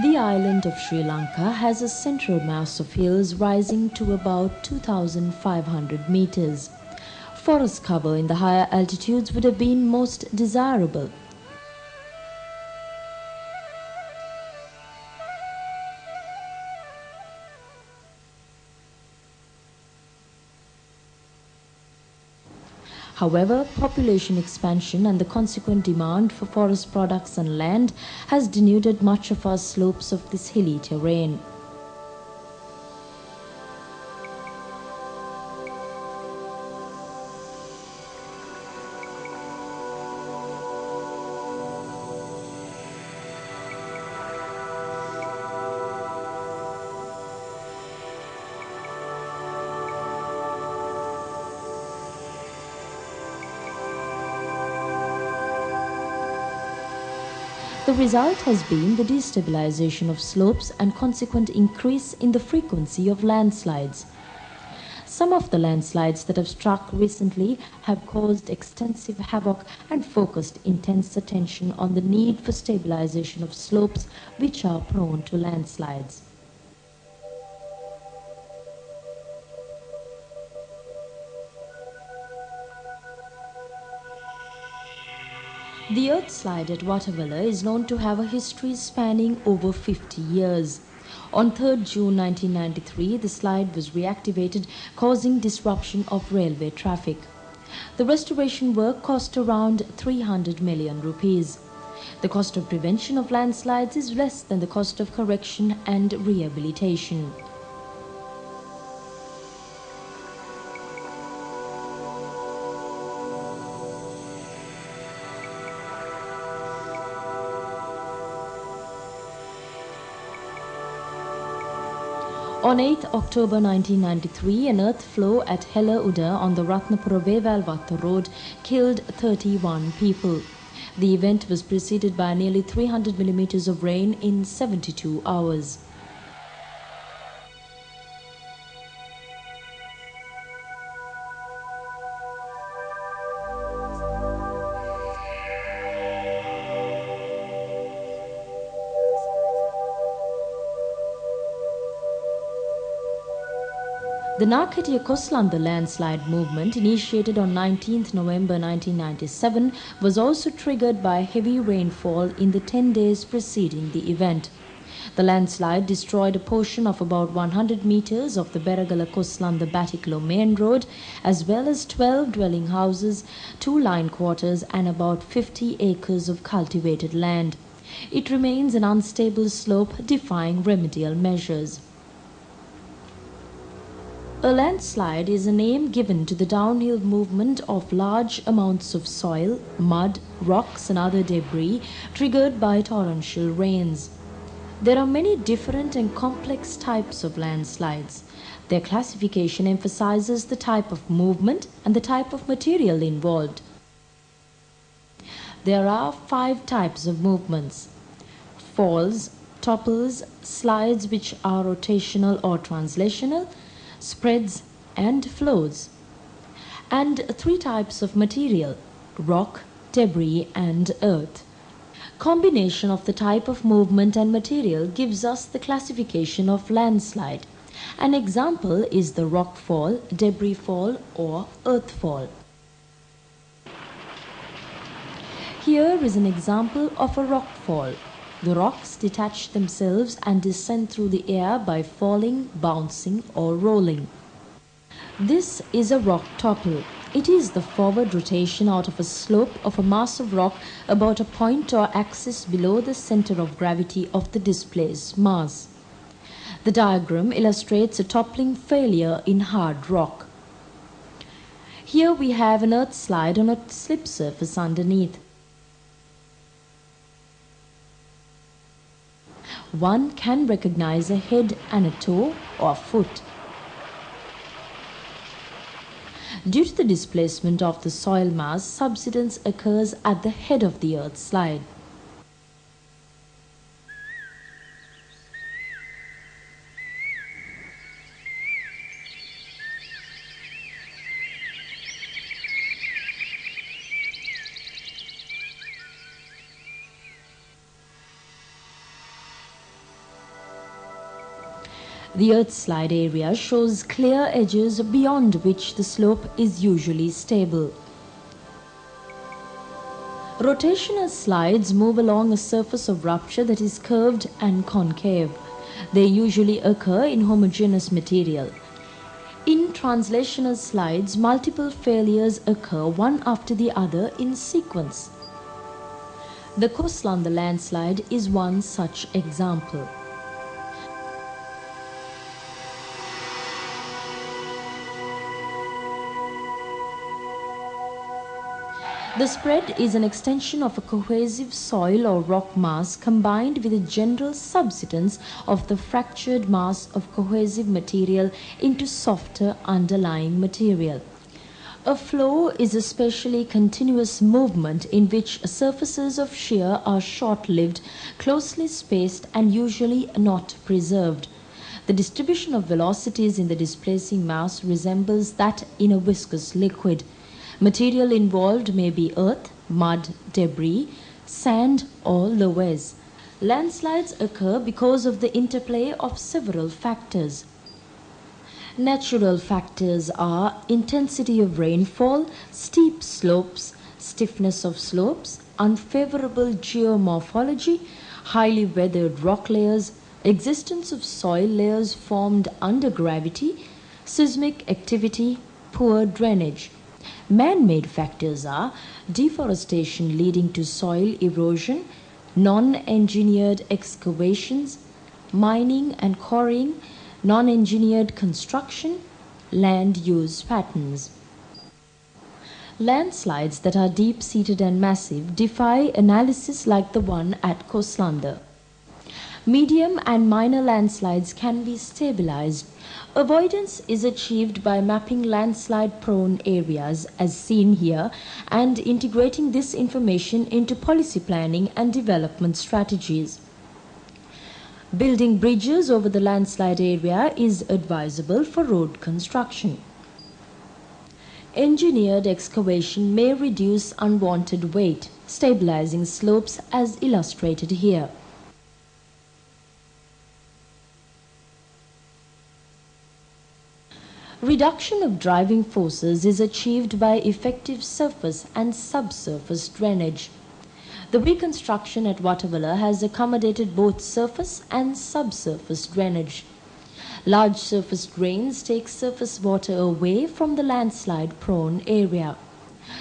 The island of Sri Lanka has a central mass of hills rising to about 2,500 meters. Forest cover in the higher altitudes would have been most desirable. However, population expansion and the consequent demand for forest products and land has denuded much of our slopes of this hilly terrain. The result has been the destabilization of slopes and consequent increase in the frequency of landslides. Some of the landslides that have struck recently have caused extensive havoc and focused intense attention on the need for stabilization of slopes which are prone to landslides. The earth slide at Wattawalla is known to have a history spanning over 50 years. On 3rd June 1993, the slide was reactivated, causing disruption of railway traffic. The restoration work cost around 300 million rupees. The cost of prevention of landslides is less than the cost of correction and rehabilitation. On 8 October 1993, an earth flow at Hela Uda on the Ratnapura Vevalvattu road killed 31 people. The event was preceded by nearly 300 millimeters of rain in 72 hours. The Nakatiya Koslanda landslide movement, initiated on 19 November 1997, was also triggered by heavy rainfall in the 10 days preceding the event. The landslide destroyed a portion of about 100 meters of the Beragala Koslanda Batiklo main road, as well as 12 dwelling houses, 2 line quarters and about 50 acres of cultivated land. It remains an unstable slope, defying remedial measures. A landslide is a name given to the downhill movement of large amounts of soil, mud, rocks and other debris triggered by torrential rains. There are many different and complex types of landslides. Their classification emphasizes the type of movement and the type of material involved. There are 5 types of movements: falls, topples, slides which are rotational or translational, spreads and flows, and 3 types of material: rock, debris and earth. Combination of the type of movement and material gives us the classification of landslide. An example is the rock fall, debris fall or earth fall. Here is an example of a rock fall. The rocks detach themselves and descend through the air by falling, bouncing or rolling. This is a rock topple. It is the forward rotation out of a slope of a mass of rock about a point or axis below the center of gravity of the displaced mass. The diagram illustrates a toppling failure in hard rock. Here we have an earth slide on a slip surface underneath. One can recognize a head and a toe or foot. Due to the displacement of the soil mass, subsidence occurs at the head of the earth slide. The earthslide area shows clear edges beyond which the slope is usually stable. Rotational slides move along a surface of rupture that is curved and concave. They usually occur in homogeneous material. In translational slides, multiple failures occur one after the other in sequence. The Koslanda landslide is one such example. The spread is an extension of a cohesive soil or rock mass combined with a general subsidence of the fractured mass of cohesive material into softer underlying material. A flow is a spatially continuous movement in which surfaces of shear are short-lived, closely spaced and usually not preserved. The distribution of velocities in the displacing mass resembles that in a viscous liquid. Material involved may be earth, mud, debris, sand or loess. Landslides occur because of the interplay of several factors. Natural factors are intensity of rainfall, steep slopes, stiffness of slopes, unfavorable geomorphology, highly weathered rock layers, existence of soil layers formed under gravity, seismic activity, poor drainage. Man-made factors are deforestation leading to soil erosion, non-engineered excavations, mining and quarrying, non-engineered construction, land use patterns. Landslides that are deep-seated and massive defy analysis like the one at Koslanda. Medium and minor landslides can be stabilized. Avoidance is achieved by mapping landslide-prone areas as seen here and integrating this information into policy planning and development strategies. Building bridges over the landslide area is advisable for road construction. Engineered excavation may reduce unwanted weight, stabilizing slopes as illustrated here. Reduction of driving forces is achieved by effective surface and subsurface drainage. The reconstruction at Wattavala has accommodated both surface and subsurface drainage. Large surface drains take surface water away from the landslide-prone area.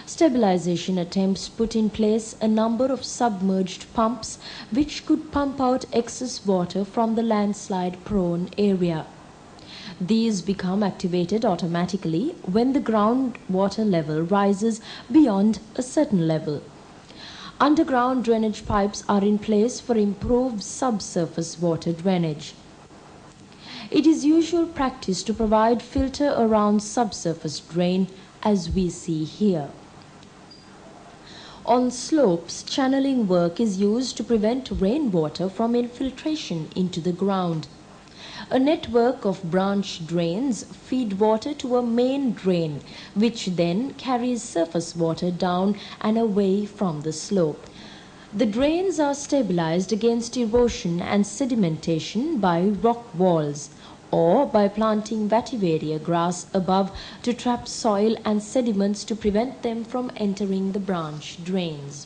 Stabilization attempts put in place a number of submerged pumps which could pump out excess water from the landslide-prone area. These become activated automatically when the groundwater level rises beyond a certain level. Underground drainage pipes are in place for improved subsurface water drainage. It is usual practice to provide filter around subsurface drain as we see here. On slopes, channeling work is used to prevent rainwater from infiltration into the ground. A network of branch drains feed water to a main drain, which then carries surface water down and away from the slope. The drains are stabilized against erosion and sedimentation by rock walls or by planting vetiveria grass above to trap soil and sediments to prevent them from entering the branch drains.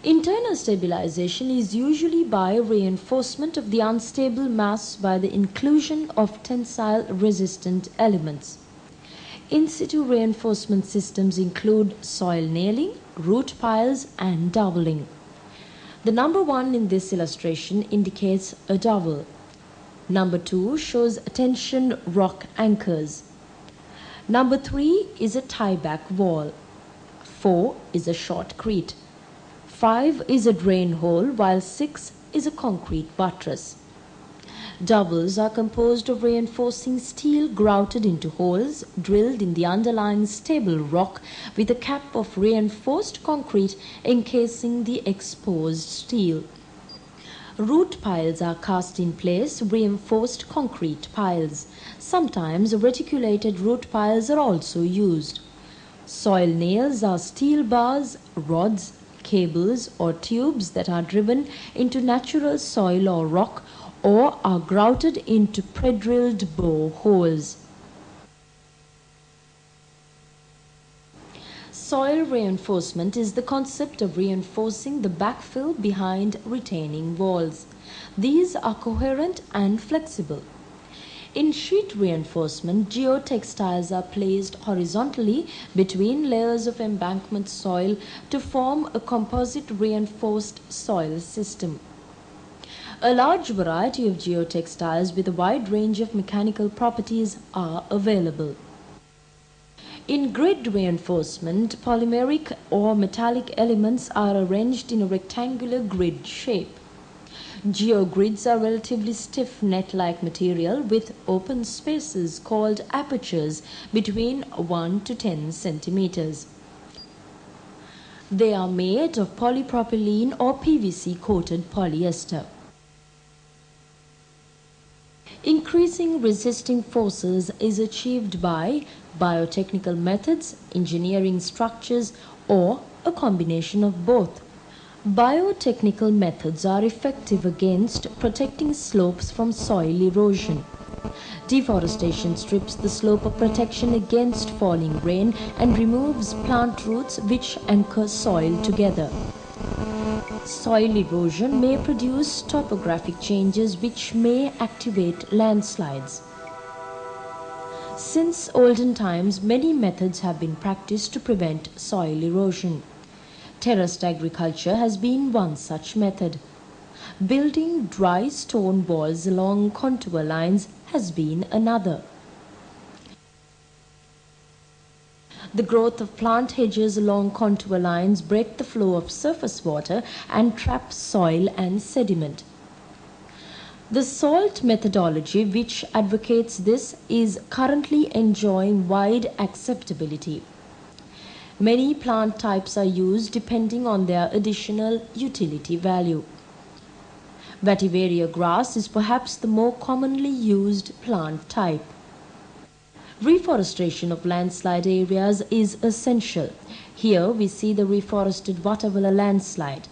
Internal stabilization is usually by reinforcement of the unstable mass by the inclusion of tensile resistant elements. In situ reinforcement systems include soil nailing, root piles and doveling. The number 1 in this illustration indicates a dowel. Number 2 shows tension rock anchors. Number 3 is a tieback wall. 4 is a shotcrete. 5 is a drain hole, while 6 is a concrete buttress. Dowels are composed of reinforcing steel grouted into holes drilled in the underlying stable rock with a cap of reinforced concrete encasing the exposed steel. Root piles are cast in place, reinforced concrete piles. Sometimes reticulated root piles are also used. Soil nails are steel bars, rods, cables or tubes that are driven into natural soil or rock or are grouted into pre-drilled bore holes. Soil reinforcement is the concept of reinforcing the backfill behind retaining walls. These are coherent and flexible. In sheet reinforcement, geotextiles are placed horizontally between layers of embankment soil to form a composite reinforced soil system. A large variety of geotextiles with a wide range of mechanical properties are available. In grid reinforcement, polymeric or metallic elements are arranged in a rectangular grid shape. Geogrids are relatively stiff net-like material with open spaces called apertures between 1 to 10 centimeters. They are made of polypropylene or PVC coated polyester. Increasing resisting forces is achieved by biotechnical methods, engineering structures, or a combination of both. Biotechnical methods are effective against protecting slopes from soil erosion. Deforestation strips the slope of protection against falling rain and removes plant roots which anchor soil together. Soil erosion may produce topographic changes which may activate landslides. Since olden times, many methods have been practiced to prevent soil erosion. Terraced agriculture has been one such method. Building dry stone walls along contour lines has been another. The growth of plant hedges along contour lines break the flow of surface water and trap soil and sediment. The salt methodology, which advocates this, is currently enjoying wide acceptability. Many plant types are used depending on their additional utility value. Vetiveria grass is perhaps the more commonly used plant type. Reforestation of landslide areas is essential. Here we see the reforested Watervilla landslide.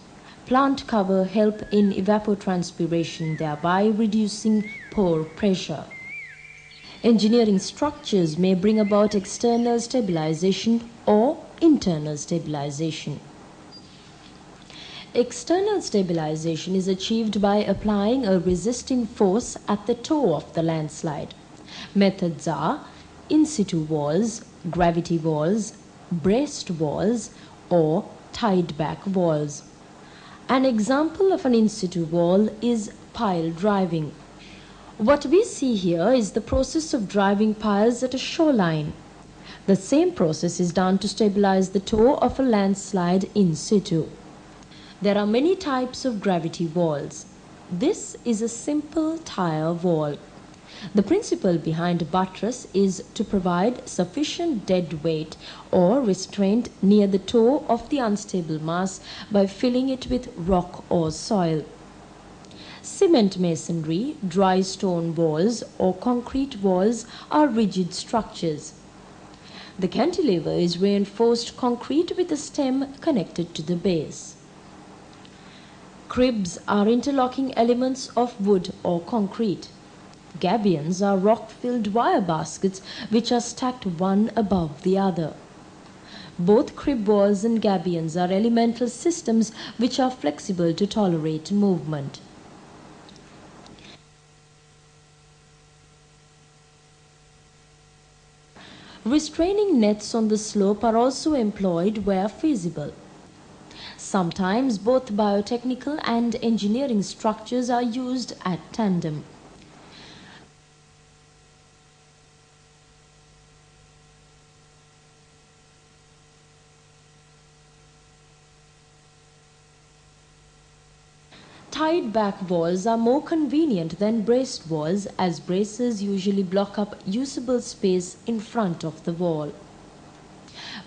Plant cover help in evapotranspiration, thereby reducing pore pressure. Engineering structures may bring about external stabilization or internal stabilization. External stabilization is achieved by applying a resisting force at the toe of the landslide. Methods are in situ walls, gravity walls, braced walls, or tied back walls. An example of an in situ wall is pile driving. What we see here is the process of driving piles at a shoreline. The same process is done to stabilize the toe of a landslide in situ. There are many types of gravity walls. This is a simple tire wall. The principle behind a buttress is to provide sufficient dead weight or restraint near the toe of the unstable mass by filling it with rock or soil. Cement masonry, dry stone walls, or concrete walls are rigid structures. The cantilever is reinforced concrete with a stem connected to the base. Cribs are interlocking elements of wood or concrete. Gabions are rock-filled wire baskets which are stacked one above the other. Both crib walls and gabions are elemental systems which are flexible to tolerate movement. Restraining nets on the slope are also employed where feasible. Sometimes both biotechnical and engineering structures are used at tandem. Tied back walls are more convenient than braced walls, as braces usually block up usable space in front of the wall.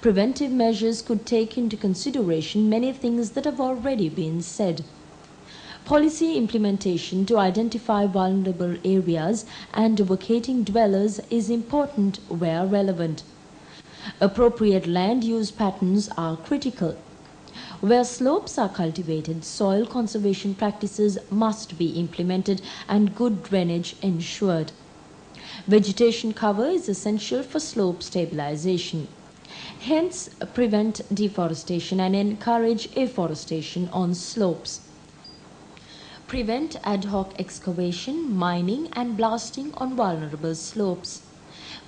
Preventive measures could take into consideration many things that have already been said. Policy implementation to identify vulnerable areas and vacating dwellers is important where relevant. Appropriate land use patterns are critical. Where slopes are cultivated, soil conservation practices must be implemented and good drainage ensured. Vegetation cover is essential for slope stabilization. Hence, prevent deforestation and encourage afforestation on slopes. Prevent ad hoc excavation, mining, and blasting on vulnerable slopes.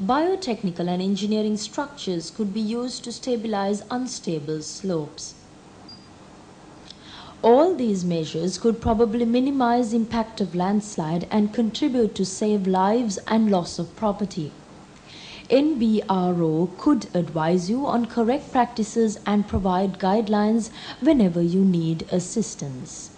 Biotechnical and engineering structures could be used to stabilize unstable slopes. All these measures could probably minimize impact of landslide and contribute to save lives and loss of property. NBRO could advise you on correct practices and provide guidelines whenever you need assistance.